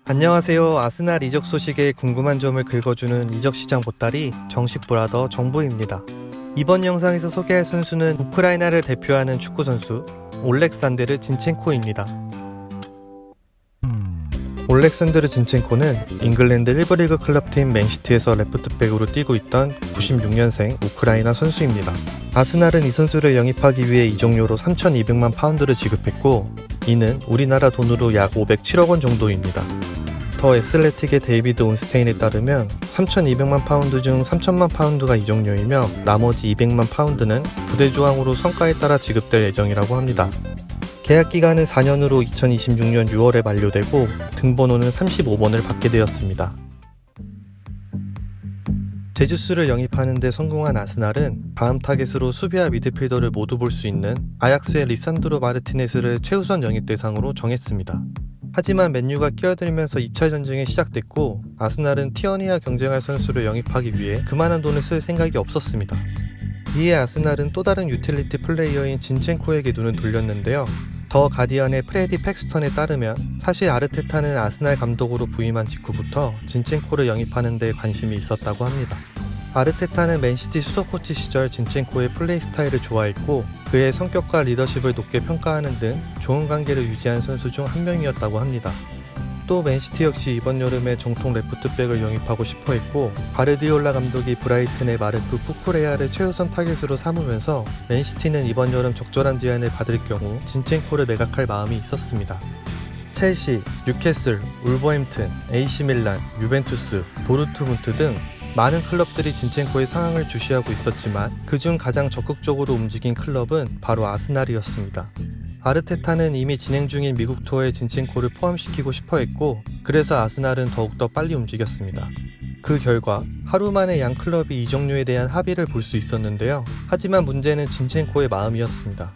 안녕하세요. 아스날 이적 소식에 궁금한 점을 긁어주는 이적시장 보따리 정식브라더 정보입니다. 이번 영상에서 소개할 선수는 우크라이나를 대표하는 축구선수 올렉산드르 진첸코입니다. 올렉산드르 진첸코는 잉글랜드 1부 리그 클럽팀 맨시티에서 레프트백으로 뛰고 있던 96년생 우크라이나 선수입니다. 아스날은 이 선수를 영입하기 위해 이적료로 3,200만 파운드를 지급했고 이는 우리나라 돈으로 약 507억 원 정도입니다. 더 애슬레틱의 데이비드 온스테인에 따르면 3,200만 파운드 중 3,000만 파운드가 이적료이며 나머지 200만 파운드는 부대 조항으로 성과에 따라 지급될 예정이라고 합니다. 계약 기간은 4년으로 2026년 6월에 만료되고 등번호는 35번을 받게 되었습니다. 제주스를 영입하는 데 성공한 아스날은 다음 타겟으로 수비와 미드필더를 모두 볼 수 있는 아약스의 리산드로 마르티네스를 최우선 영입 대상으로 정했습니다. 하지만 맨유가 끼어들면서 입찰 전쟁이 시작됐고 아스날은 티어니와 경쟁할 선수를 영입하기 위해 그만한 돈을 쓸 생각이 없었습니다. 이에 아스날은 또 다른 유틸리티 플레이어인 진첸코에게 눈을 돌렸는데요. 더 가디언의 프레디 팩스턴에 따르면 사실 아르테타는 아스날 감독으로 부임한 직후부터 진첸코를 영입하는 데 관심이 있었다고 합니다. 아르테타는 맨시티 수석코치 시절 진첸코의 플레이 스타일을 좋아했고 그의 성격과 리더십을 높게 평가하는 등 좋은 관계를 유지한 선수 중 한 명이었다고 합니다. 또 맨시티 역시 이번 여름에 정통 레프트백을 영입하고 싶어 했고 가르디올라 감독이 브라이튼의 마르크 쿠쿠레아를 최우선 타겟으로 삼으면서 맨시티는 이번 여름 적절한 제안을 받을 경우 진첸코를 매각할 마음이 있었습니다. 첼시, 뉴캐슬, 울버햄튼, AC 밀란, 유벤투스, 도르트문트 등 많은 클럽들이 진첸코의 상황을 주시하고 있었지만 그중 가장 적극적으로 움직인 클럽은 바로 아스날이었습니다. 아르테타는 이미 진행 중인 미국 투어에 진첸코를 포함시키고 싶어 했고 그래서 아스날은 더욱더 빨리 움직였습니다. 그 결과 하루 만에 양 클럽이 이적료에 대한 합의를 볼 수 있었는데요. 하지만 문제는 진첸코의 마음이었습니다.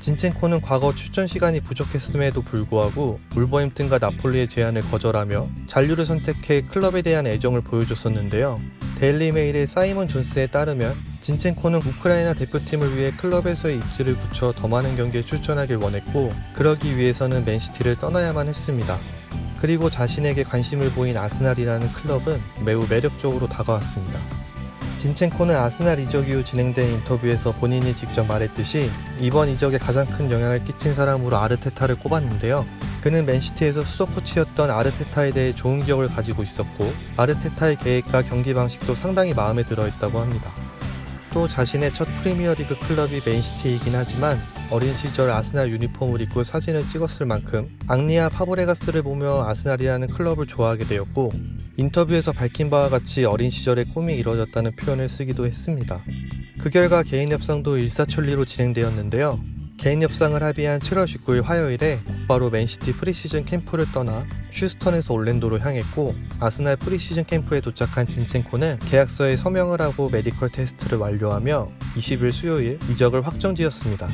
진첸코는 과거 출전 시간이 부족했음에도 불구하고 울버햄튼과 나폴리의 제안을 거절하며 잔류를 선택해 클럽에 대한 애정을 보여줬었는데요. 데일리메일의 사이먼 존스에 따르면 진첸코는 우크라이나 대표팀을 위해 클럽에서의 입지를 굳혀 더 많은 경기에 출전하길 원했고 그러기 위해서는 맨시티를 떠나야만 했습니다. 그리고 자신에게 관심을 보인 아스날이라는 클럽은 매우 매력적으로 다가왔습니다. 진첸코는 아스날 이적 이후 진행된 인터뷰에서 본인이 직접 말했듯이 이번 이적에 가장 큰 영향을 끼친 사람으로 아르테타를 꼽았는데요. 그는 맨시티에서 수석 코치였던 아르테타에 대해 좋은 기억을 가지고 있었고 아르테타의 계획과 경기 방식도 상당히 마음에 들어 있다고 합니다. 또 자신의 첫 프리미어리그 클럽이 맨시티이긴 하지만 어린 시절 아스날 유니폼을 입고 사진을 찍었을 만큼 앙리아 파브레가스를 보며 아스날이라는 클럽을 좋아하게 되었고 인터뷰에서 밝힌 바와 같이 어린 시절의 꿈이 이루어졌다는 표현을 쓰기도 했습니다. 그 결과 개인 협상도 일사천리로 진행되었는데요. 개인 협상을 합의한 7월 19일 화요일에 곧바로 맨시티 프리시즌 캠프를 떠나 휴스턴에서 올랜도로 향했고 아스날 프리시즌 캠프에 도착한 진첸코는 계약서에 서명을 하고 메디컬 테스트를 완료하며 20일 수요일 이적을 확정지었습니다.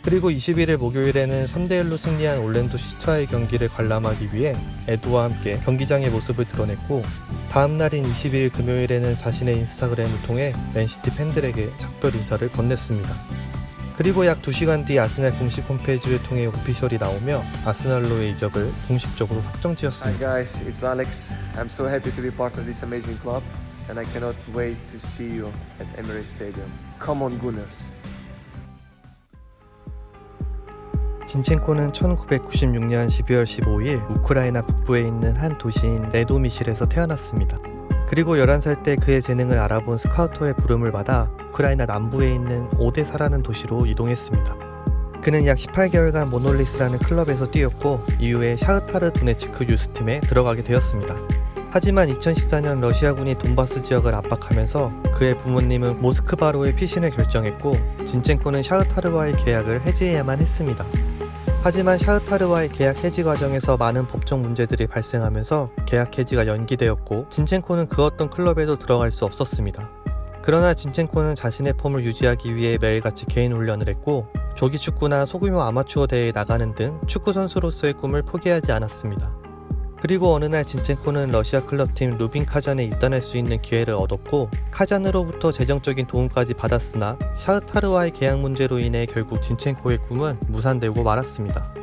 그리고 21일 목요일에는 3대1로 승리한 올랜도 시티와의 경기를 관람하기 위해 에드와 함께 경기장의 모습을 드러냈고 다음 날인 22일 금요일에는 자신의 인스타그램을 통해 맨시티 팬들에게 작별 인사를 건넸습니다. 그리고 약 2시간 뒤 아스날 공식 홈페이지를 통해 오피셜이 나오며 아스날로의 이적을 공식적으로 확정지었습니다. Hi guys, it's Alex. I'm so happy to be part of this amazing club and I cannot wait to see you at Emirates Stadium. Come on Gunners! 진첸코는 1996년 12월 15일 우크라이나 북부에 있는 한 도시인 레도미실에서 태어났습니다. 그리고 11살 때 그의 재능을 알아본 스카우터의 부름을 받아 우크라이나 남부에 있는 오데사라는 도시로 이동했습니다. 그는 약 18개월간 모놀리스라는 클럽에서 뛰었고 이후에 샤흐타르 도네츠크 유스팀에 들어가게 되었습니다. 하지만 2014년 러시아군이 돈바스 지역을 압박하면서 그의 부모님은 모스크바로의 피신을 결정했고 진첸코는 샤흐타르와의 계약을 해지해야만 했습니다. 하지만 샤흐타르와의 계약 해지 과정에서 많은 법적 문제들이 발생하면서 계약 해지가 연기되었고 진첸코는 그 어떤 클럽에도 들어갈 수 없었습니다. 그러나 진첸코는 자신의 폼을 유지하기 위해 매일같이 개인 훈련을 했고 조기축구나 소규모 아마추어 대회에 나가는 등 축구 선수로서의 꿈을 포기하지 않았습니다. 그리고 어느 날 진첸코는 러시아 클럽팀 루빈 카잔에 입단할 수 있는 기회를 얻었고 카잔으로부터 재정적인 도움까지 받았으나 샤흐타르와의 계약 문제로 인해 결국 진첸코의 꿈은 무산되고 말았습니다.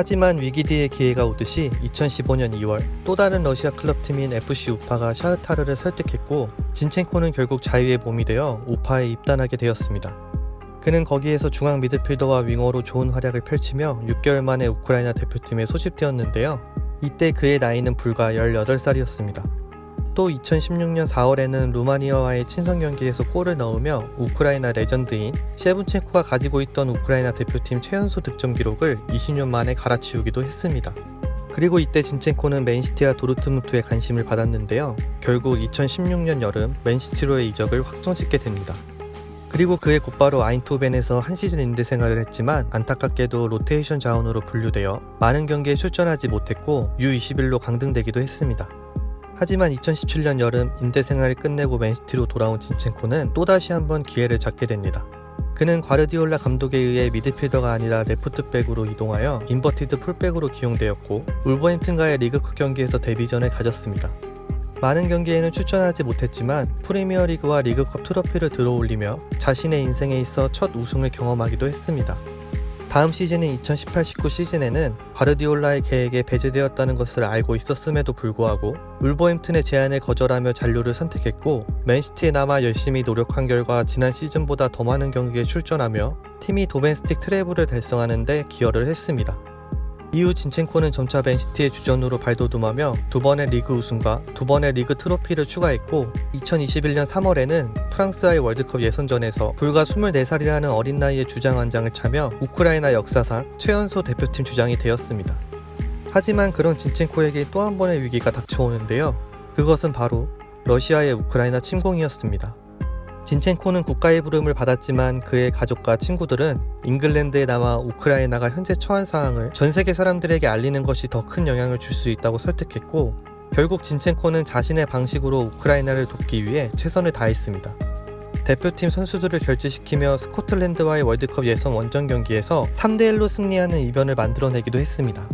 하지만 위기 뒤에 기회가 오듯이 2015년 2월 또 다른 러시아 클럽팀인 FC 우파가 샤흐타르를 설득했고 진첸코는 결국 자유의 몸이 되어 우파에 입단하게 되었습니다. 그는 거기에서 중앙 미드필더와 윙어로 좋은 활약을 펼치며 6개월 만에 우크라이나 대표팀에 소집되었는데요. 이때 그의 나이는 불과 18살이었습니다. 또 2016년 4월에는 루마니아와의 친선 경기에서 골을 넣으며 우크라이나 레전드인 셰븐첸코가 가지고 있던 우크라이나 대표팀 최연소 득점 기록을 20년 만에 갈아치우기도 했습니다. 그리고 이때 진첸코는 맨시티와 도르트문트의 관심을 받았는데요. 결국 2016년 여름 맨시티로의 이적을 확정짓게 됩니다. 그리고 그해 곧바로 아인토벤에서 한 시즌 인대 생활을 했지만 안타깝게도 로테이션 자원으로 분류되어 많은 경기에 출전하지 못했고 U21로 강등되기도 했습니다. 하지만 2017년 여름 인대 생활을 끝내고 맨시티로 돌아온 진첸코는 또다시 한번 기회를 잡게 됩니다. 그는 과르디올라 감독에 의해 미드필더가 아니라 레프트백으로 이동하여 인버티드 풀백으로 기용되었고 울버햄튼과의 리그컵 경기에서 데뷔전을 가졌습니다. 많은 경기에는 출전하지 못했지만 프리미어리그와 리그컵 트로피를 들어올리며 자신의 인생에 있어 첫 우승을 경험하기도 했습니다. 다음 시즌인 2018-19 시즌에는 과르디올라의 계획에 배제되었다는 것을 알고 있었음에도 불구하고 울버햄튼의 제안을 거절하며 잔류를 선택했고 맨시티에 남아 열심히 노력한 결과 지난 시즌보다 더 많은 경기에 출전하며 팀이 도메스틱 트래블을 달성하는 데 기여를 했습니다. 이후 진첸코는 점차 맨시티의 주전으로 발돋움하며 2번의 리그 우승과 2번의 리그 트로피를 추가했고 2021년 3월에는 프랑스와의 월드컵 예선전에서 불과 24살이라는 어린 나이에 주장원장을 차며 우크라이나 역사상 최연소 대표팀 주장이 되었습니다. 하지만 그런 진첸코에게 또 한 번의 위기가 닥쳐오는데요. 그것은 바로 러시아의 우크라이나 침공이었습니다. 진첸코는 국가의 부름을 받았지만 그의 가족과 친구들은 잉글랜드에 남아 우크라이나가 현재 처한 상황을 전 세계 사람들에게 알리는 것이 더 큰 영향을 줄 수 있다고 설득했고 결국 진첸코는 자신의 방식으로 우크라이나를 돕기 위해 최선을 다했습니다. 대표팀 선수들을 결집시키며 스코틀랜드와의 월드컵 예선 원정 경기에서 3대1로 승리하는 이변을 만들어내기도 했습니다.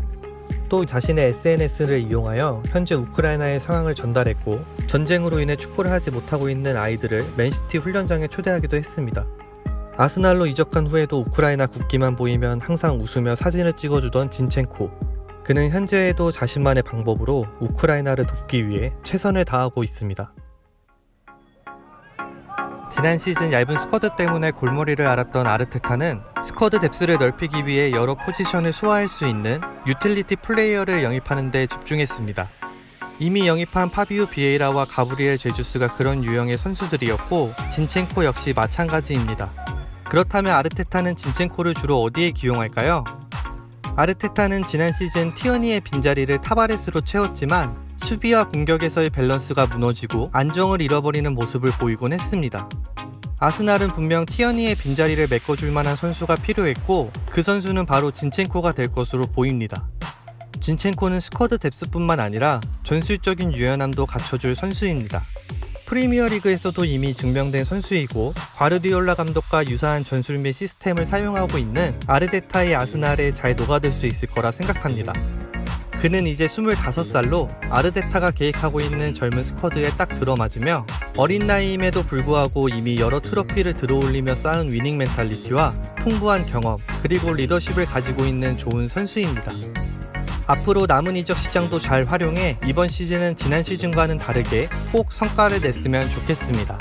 또 자신의 SNS를 이용하여 현재 우크라이나의 상황을 전달했고 전쟁으로 인해 축구를 하지 못하고 있는 아이들을 맨시티 훈련장에 초대하기도 했습니다. 아스날로 이적한 후에도 우크라이나 국기만 보이면 항상 웃으며 사진을 찍어주던 진첸코. 그는 현재에도 자신만의 방법으로 우크라이나를 돕기 위해 최선을 다하고 있습니다. 지난 시즌 얇은 스쿼드 때문에 골머리를 앓았던 아르테타는 스쿼드 뎁스를 넓히기 위해 여러 포지션을 소화할 수 있는 유틸리티 플레이어를 영입하는 데 집중했습니다. 이미 영입한 파비우 비에이라와 가브리엘 제주스가 그런 유형의 선수들이었고 진첸코 역시 마찬가지입니다. 그렇다면 아르테타는 진첸코를 주로 어디에 기용할까요? 아르테타는 지난 시즌 티어니의 빈자리를 타바레스로 채웠지만 수비와 공격에서의 밸런스가 무너지고 안정을 잃어버리는 모습을 보이곤 했습니다. 아스날은 분명 티어니의 빈자리를 메꿔줄 만한 선수가 필요했고 그 선수는 바로 진첸코가 될 것으로 보입니다. 진첸코는 스쿼드 뎁스뿐만 아니라 전술적인 유연함도 갖춰줄 선수입니다. 프리미어리그에서도 이미 증명된 선수이고 과르디올라 감독과 유사한 전술 및 시스템을 사용하고 있는 아르테타의 아스날에 잘 녹아들 수 있을 거라 생각합니다. 그는 이제 25살로 아르테타가 계획하고 있는 젊은 스쿼드에 딱 들어맞으며 어린 나이임에도 불구하고 이미 여러 트로피를 들어올리며 쌓은 위닝 멘탈리티와 풍부한 경험 그리고 리더십을 가지고 있는 좋은 선수입니다. 앞으로 남은 이적 시장도 잘 활용해 이번 시즌은 지난 시즌과는 다르게 꼭 성과를 냈으면 좋겠습니다.